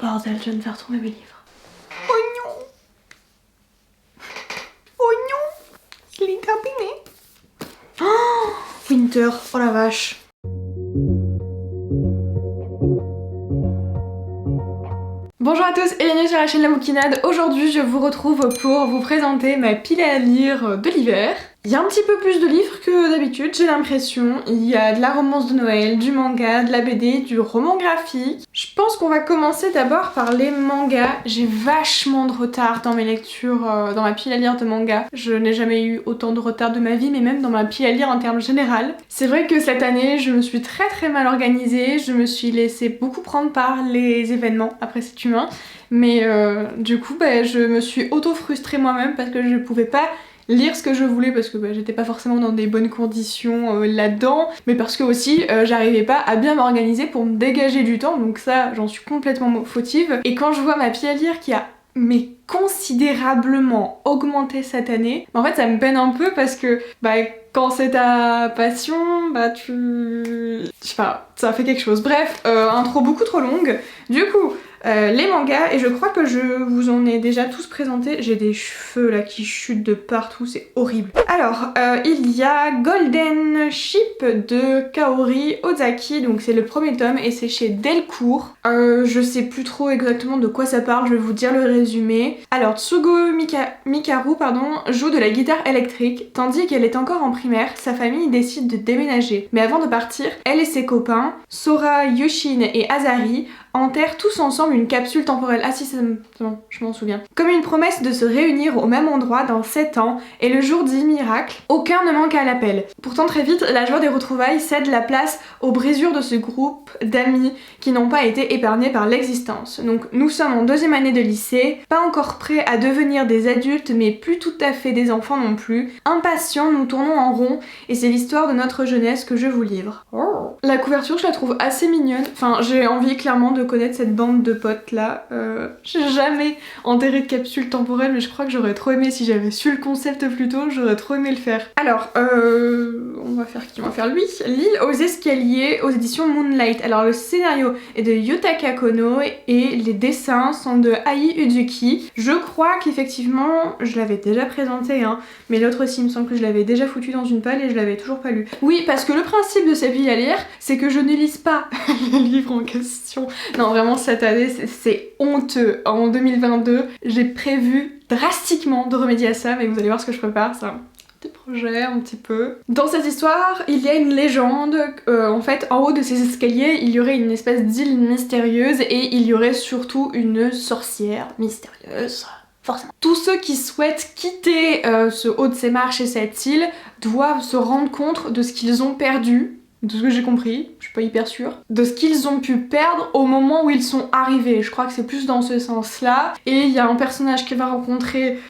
Bordel, je viens de faire tomber mes livres. Oh non! Oh non! Il est abîmé. Oh, Winter, oh la vache. Bonjour à tous et bienvenue sur la chaîne La Bouquinade. Aujourd'hui je vous retrouve pour vous présenter ma pile à lire de l'hiver. Il y a un petit peu plus de livres que d'habitude, j'ai l'impression. Il y a de la romance de Noël, du manga, de la BD, du roman graphique. Je pense qu'on va commencer d'abord par les mangas. J'ai vachement de retard dans mes lectures, dans ma pile à lire de mangas. Je n'ai jamais eu autant de retard de ma vie, mais même dans ma pile à lire en termes général. C'est vrai que cette année, je me suis très mal organisée. Je me suis laissée beaucoup prendre par les événements, après c'est humain. Mais du coup, je me suis auto-frustrée moi-même parce que je pouvais pas lire ce que je voulais parce que j'étais pas forcément dans des bonnes conditions là-dedans, mais parce que aussi j'arrivais pas à bien m'organiser pour me dégager du temps, donc ça j'en suis complètement fautive. Et quand je vois ma pile à lire qui a considérablement augmenté cette année, en fait ça me peine un peu parce que quand c'est ta passion, ça fait quelque chose. Bref, intro beaucoup trop longue. Du coup, les mangas, et je crois que je vous en ai déjà tous présenté. J'ai des cheveux là qui chutent de partout, c'est horrible. Alors, il y a Golden Ship de Kaori Ozaki, donc c'est le premier tome et c'est chez Delcourt. Je sais plus trop exactement de quoi ça parle, je vais vous dire le résumé. Alors, Tsugo Mikaru joue de la guitare électrique, tandis qu'elle est encore en primaire, sa famille décide de déménager. Mais avant de partir, elle et ses copains, Sora, Yushin et Azari, enterrent tous ensemble une capsule temporelle. Ah si, c'est bon, je m'en souviens. Comme une promesse de se réunir au même endroit dans 7 ans, et le jour dit miracle, aucun ne manque à l'appel. Pourtant très vite, la joie des retrouvailles cède la place aux brisures de ce groupe d'amis qui n'ont pas été épargnés par l'existence. Donc nous sommes en 2e année de lycée, pas encore prêts à devenir des adultes, mais plus tout à fait des enfants non plus. Impatients, nous tournons en rond, et c'est l'histoire de notre jeunesse que je vous livre. La couverture, je la trouve assez mignonne. Enfin, j'ai envie clairement de connaître cette bande de potes là. J'ai jamais enterré de capsule temporelle, mais je crois que j'aurais trop aimé, si j'avais su le concept plus tôt, j'aurais trop aimé le faire. Alors, on va faire qui? On va faire lui. L'île aux escaliers aux éditions Moonlight. Alors le scénario est de Yutaka Kono et les dessins sont de Ai Uzuki. Je crois qu'effectivement, je l'avais déjà présenté, mais l'autre aussi, il me semble que je l'avais déjà foutu dans une palle et je l'avais toujours pas lu. Oui, parce que le principe de cette pile à lire, c'est que je ne lise pas les livres en question. Non, vraiment, cette année, c'est honteux. En 2022, j'ai prévu drastiquement de remédier à ça, mais vous allez voir ce que je prépare, c'est un petit projet, un petit peu. Dans cette histoire, il y a une légende. En fait, en haut de ces escaliers, il y aurait une espèce d'île mystérieuse et il y aurait surtout une sorcière mystérieuse. Forcément. Tous ceux qui souhaitent quitter ce haut de ces marches et cette île doivent se rendre compte de ce qu'ils ont perdu, de ce que j'ai compris, je suis pas hyper sûre, de ce qu'ils ont pu perdre au moment où ils sont arrivés. Je crois que c'est plus dans ce sens-là. Et il y a un personnage qui va rencontrer...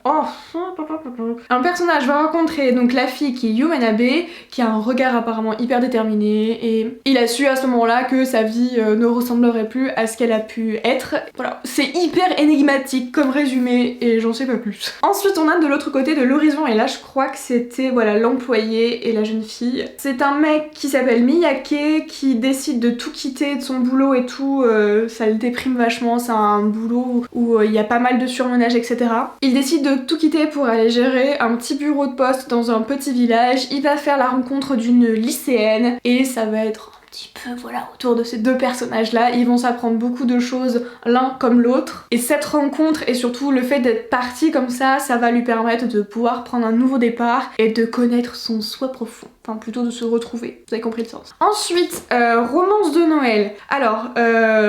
Un personnage va rencontrer donc la fille qui est Yumanabe, qui a un regard apparemment hyper déterminé, et il a su à ce moment-là que sa vie ne ressemblerait plus à ce qu'elle a pu être. Voilà, c'est hyper énigmatique comme résumé, et j'en sais pas plus. Ensuite, on a de l'autre côté de l'horizon, et là je crois que c'était l'employé et la jeune fille. C'est un mec qui s'appelle Miyake qui décide de tout quitter, de son boulot et tout, ça le déprime vachement, c'est un boulot où il y a pas mal de surmenage, etc. Il décide de tout quitter pour aller gérer un petit bureau de poste dans un petit village. Il va faire la rencontre d'une lycéenne et ça va être un petit peu autour de ces deux personnages là. Ils vont s'apprendre beaucoup de choses l'un comme l'autre, et cette rencontre et surtout le fait d'être parti comme ça va lui permettre de pouvoir prendre un nouveau départ et de connaître son soi profond. Enfin plutôt de se retrouver, vous avez compris le sens. Ensuite, romance de Noël. Alors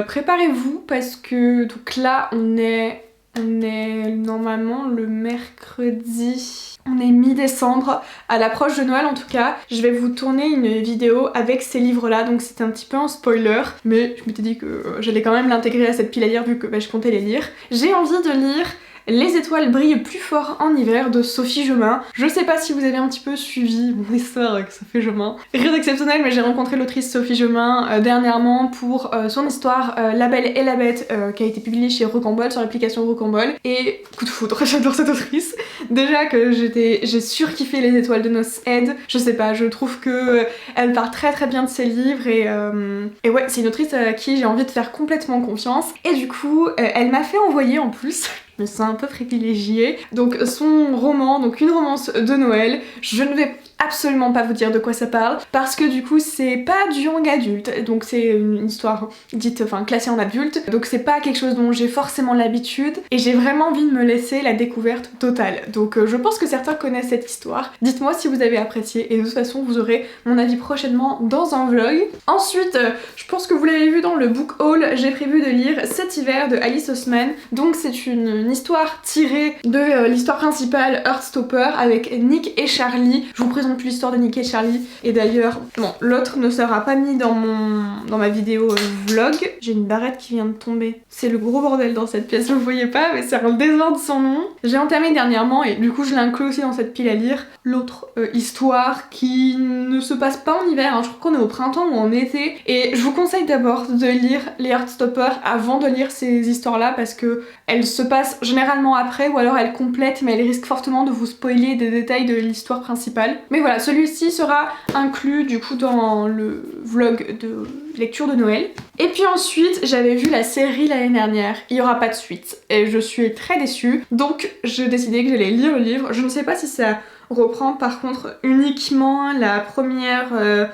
préparez-vous parce que donc là on est normalement le mercredi, on est mi-décembre, à l'approche de Noël en tout cas. Je vais vous tourner une vidéo avec ces livres là, donc c'est un petit peu un spoiler, mais je m'étais dit que j'allais quand même l'intégrer à cette pile à lire vu que je comptais les lire. J'ai envie de lire Les étoiles brillent plus fort en hiver de Sophie Jomain. Je sais pas si vous avez un petit peu suivi mon histoire avec Sophie Jomain. Rien d'exceptionnel, mais j'ai rencontré l'autrice Sophie Jomain dernièrement pour son histoire La Belle et la Bête qui a été publiée chez Rocambole sur l'application Rocambole. Et coup de foudre, j'adore cette autrice. Déjà que j'ai surkiffé Les Étoiles de Noce Ed. Je sais pas, je trouve que elle parle très très bien de ses livres et ouais, c'est une autrice à qui j'ai envie de faire complètement confiance. Et du coup, elle m'a fait envoyer en plus. Je me sens un peu privilégiée. Donc son roman, donc une romance de Noël, je ne vais absolument pas vous dire de quoi ça parle parce que du coup c'est pas du young adulte, donc c'est une histoire dite classée en adulte, donc c'est pas quelque chose dont j'ai forcément l'habitude et j'ai vraiment envie de me laisser la découverte totale. Donc je pense que certains connaissent cette histoire. Dites-moi si vous avez apprécié et de toute façon vous aurez mon avis prochainement dans un vlog. Ensuite, je pense que vous l'avez vu dans le book haul, j'ai prévu de lire Cet hiver de Alice Oseman. Donc c'est une histoire tirée de l'histoire principale Heartstopper avec Nick et Charlie. Je vous présente plus l'histoire de Nick et Charlie et d'ailleurs bon, l'autre ne sera pas mis dans ma vidéo vlog. J'ai une barrette qui vient de tomber, c'est le gros bordel dans cette pièce, vous voyez pas mais c'est un désordre sans nom. J'ai entamé dernièrement et du coup je l'inclus aussi dans cette pile à lire l'autre histoire qui ne se passe pas en hiver, hein. Je crois qu'on est au printemps ou en été et je vous conseille d'abord de lire les Heartstopper avant de lire ces histoires là parce que elles se passent généralement après ou alors elles complètent mais elles risquent fortement de vous spoiler des détails de l'histoire principale. Mais voilà, celui-ci sera inclus du coup dans le vlog de lecture de Noël. Et puis ensuite, j'avais vu la série l'année dernière, il n'y aura pas de suite et je suis très déçue. Donc j'ai décidé que j'allais lire le livre. Je ne sais pas si ça reprend par contre uniquement la première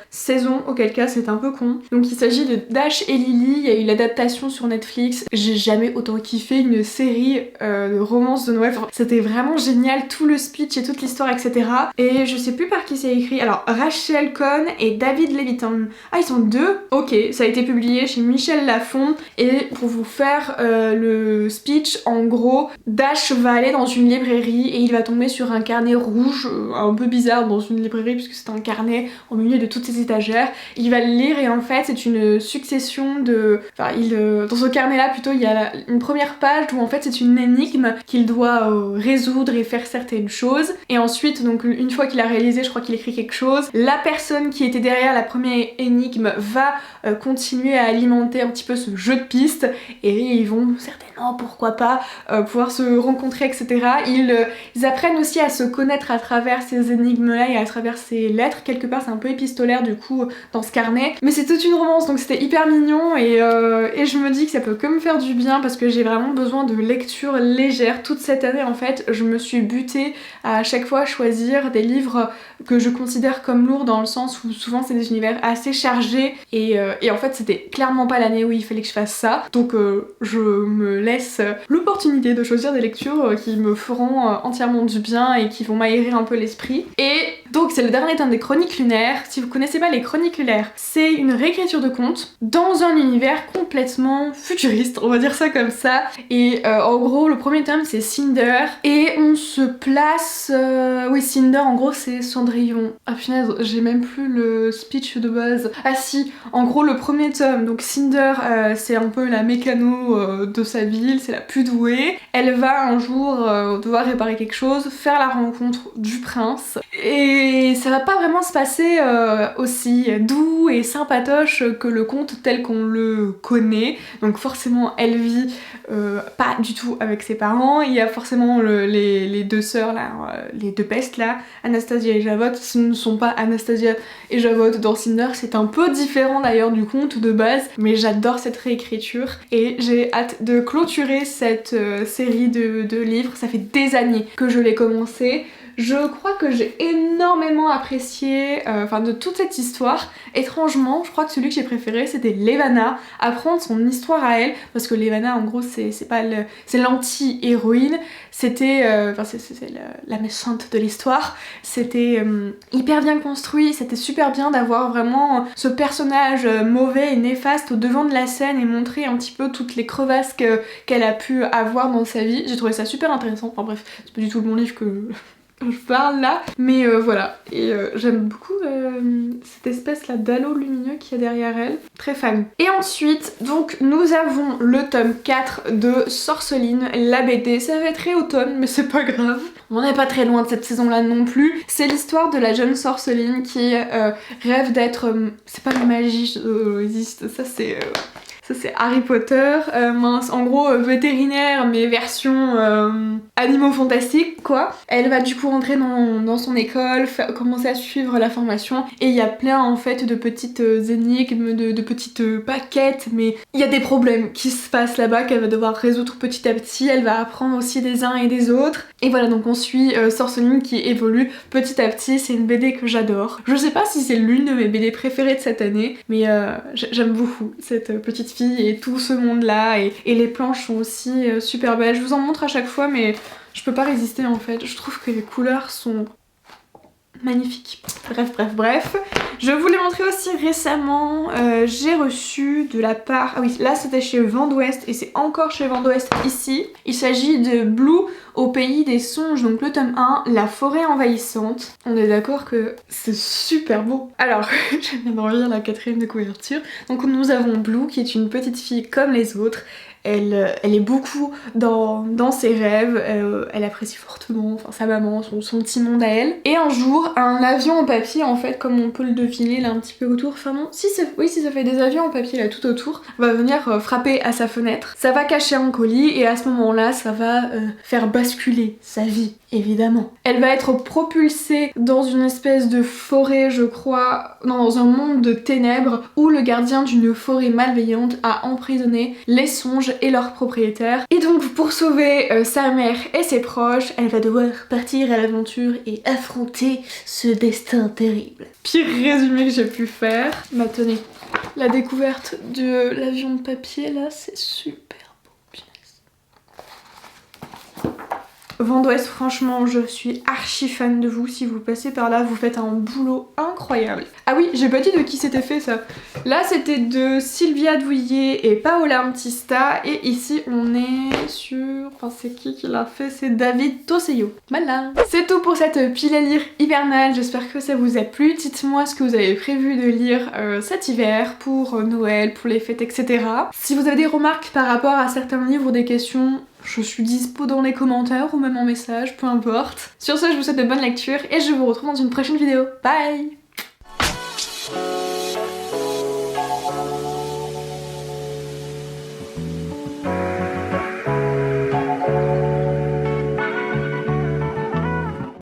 saison, auquel cas c'est un peu con. Donc il s'agit de Dash et Lily, il y a eu l'adaptation sur Netflix. J'ai jamais autant kiffé une série de romance de Noël. Enfin, c'était vraiment génial, tout le speech et toute l'histoire, etc. Et je sais plus par qui c'est écrit. Alors Rachel Cohn et David Levitan. Ah, ils sont deux? Ok, ça a été publié chez Michel Lafon et pour vous faire le speech, en gros, Dash va aller dans une librairie et il va tomber sur un carnet rouge un peu bizarre dans une librairie puisque c'est un carnet au milieu de toutes ces étagères. Il va le lire et en fait c'est une succession de... Enfin dans ce carnet là plutôt il y a une première page où en fait c'est une énigme qu'il doit résoudre et faire certaines choses et ensuite donc une fois qu'il a réalisé, je crois qu'il écrit quelque chose, la personne qui était derrière la première énigme va continuer à alimenter un petit peu ce jeu de pistes et ils vont certainement, pourquoi pas, pouvoir se rencontrer, etc. Ils apprennent aussi à se connaître à travers ces énigmes-là et à travers ces lettres. Quelque part, c'est un peu épistolaire du coup dans ce carnet. Mais c'est toute une romance, donc c'était hyper mignon et je me dis que ça peut que me faire du bien parce que j'ai vraiment besoin de lecture légère. Toute cette année, en fait, je me suis butée à chaque fois choisir des livres que je considère comme lourds dans le sens où souvent c'est des univers assez chargés et en fait c'était clairement pas l'année où il fallait que je fasse ça. Donc je me laisse l'opportunité de choisir des lectures qui me feront entièrement du bien et qui vont m'aérer un peu l'esprit. Et donc c'est le dernier tome des Chroniques lunaires. Si vous connaissez pas les Chroniques lunaires, c'est une réécriture de contes dans un univers complètement futuriste, on va dire ça comme ça. Et en gros le premier tome c'est Cinder et on se place... Oui, Cinder en gros c'est Cendrillon. Ah punaise, j'ai même plus le speech de base. Ah si, en gros le premier tome, donc Cinder c'est un peu la mécano de sa ville, c'est la plus douée. Elle va un jour devoir réparer quelque chose, faire la rencontre du prince et ça va pas vraiment se passer aussi doux et sympatoche que le conte tel qu'on le connaît. Donc forcément elle vit pas du tout avec ses parents, il y a forcément les deux sœurs là, les deux pestes là, Anastasia et Javotte. Ce ne sont pas Anastasia et Javotte dans Cinder, c'est un peu différent d'ailleurs du conte de base, mais j'adore cette réécriture et j'ai hâte de clôturer cette série de livres. Ça fait des années que je l'ai commencé. Je crois que j'ai énormément apprécié de toute cette histoire. Étrangement, je crois que celui que j'ai préféré c'était Levana, apprendre son histoire à elle, parce que Levana en gros c'est l'anti-héroïne, c'était c'est la méchante de l'histoire. C'était hyper bien construit, c'était super bien d'avoir vraiment ce personnage mauvais et néfaste au devant de la scène et montrer un petit peu toutes les crevasses qu'elle a pu avoir dans sa vie. J'ai trouvé ça super intéressant, enfin bref, c'est pas du tout le bon livre je parle là, mais voilà. Et j'aime beaucoup cette espèce là d'halo lumineux qu'il y a derrière elle. Très fan. Et ensuite, donc nous avons le tome 4 de Sorceline, la BD. Ça va être très automne, mais c'est pas grave. On n'est pas très loin de cette saison là non plus. C'est l'histoire de la jeune Sorceline qui rêve d'être... c'est pas la magie existe, ça c'est... Ça c'est Harry Potter, mince, en gros vétérinaire mais version animaux fantastiques quoi. Elle va du coup rentrer dans son école, commencer à suivre la formation et il y a plein en fait de petites énigmes, de petites paquettes, mais il y a des problèmes qui se passent là-bas qu'elle va devoir résoudre petit à petit. Elle va apprendre aussi des uns et des autres. Et voilà, donc on suit Sorceline qui évolue petit à petit. C'est une BD que j'adore. Je sais pas si c'est l'une de mes BD préférées de cette année, mais j'aime beaucoup cette petite fille et tout ce monde là et les planches sont aussi super belles. Je vous en montre à chaque fois mais je peux pas résister en fait. Je trouve que les couleurs sont magnifiques. Bref. Je vous l'ai montré aussi récemment, j'ai reçu de la part... Ah oui, là c'était chez Vent d'Ouest et c'est encore chez Vent d'Ouest ici. Il s'agit de Blue au pays des songes, donc le tome 1, La forêt envahissante. On est d'accord que c'est super beau. Alors, je viens de relire la 4ème de couverture. Donc nous avons Blue qui est une petite fille comme les autres. Elle est beaucoup dans ses rêves, elle apprécie fortement enfin, sa maman, son petit monde à elle. Et un jour, un avion en papier, en fait, comme on peut le deviner là un petit peu autour, enfin non, si ça fait des avions en papier là tout autour, va venir frapper à sa fenêtre. Ça va cacher un colis et à ce moment-là, ça va faire basculer sa vie, évidemment. Elle va être propulsée dans une espèce de forêt, je crois, non, dans un monde de ténèbres où le gardien d'une forêt malveillante a emprisonné les songes et leurs propriétaires. Et donc pour sauver sa mère et ses proches, elle va devoir partir à l'aventure et affronter ce destin terrible. Pire résumé que j'ai pu faire. Bah tenez, la découverte de l'avion de papier là, c'est super beau. Vent d'Ouest, franchement, je suis archi fan de vous. Si vous passez par là, vous faites un boulot incroyable. Ah oui, j'ai pas dit de qui c'était fait ça. Là, c'était de Sylvia Douillet et Paola Antista. Et ici, on est sur... Enfin, c'est qui l'a fait? C'est David Toseyo. Voilà. C'est tout pour cette pile à lire hivernale. J'espère que ça vous a plu. Dites-moi ce que vous avez prévu de lire cet hiver pour Noël, pour les fêtes, etc. Si vous avez des remarques par rapport à certains livres ou des questions... Je suis dispo dans les commentaires ou même en message, peu importe. Sur ce, je vous souhaite de bonnes lectures et je vous retrouve dans une prochaine vidéo. Bye!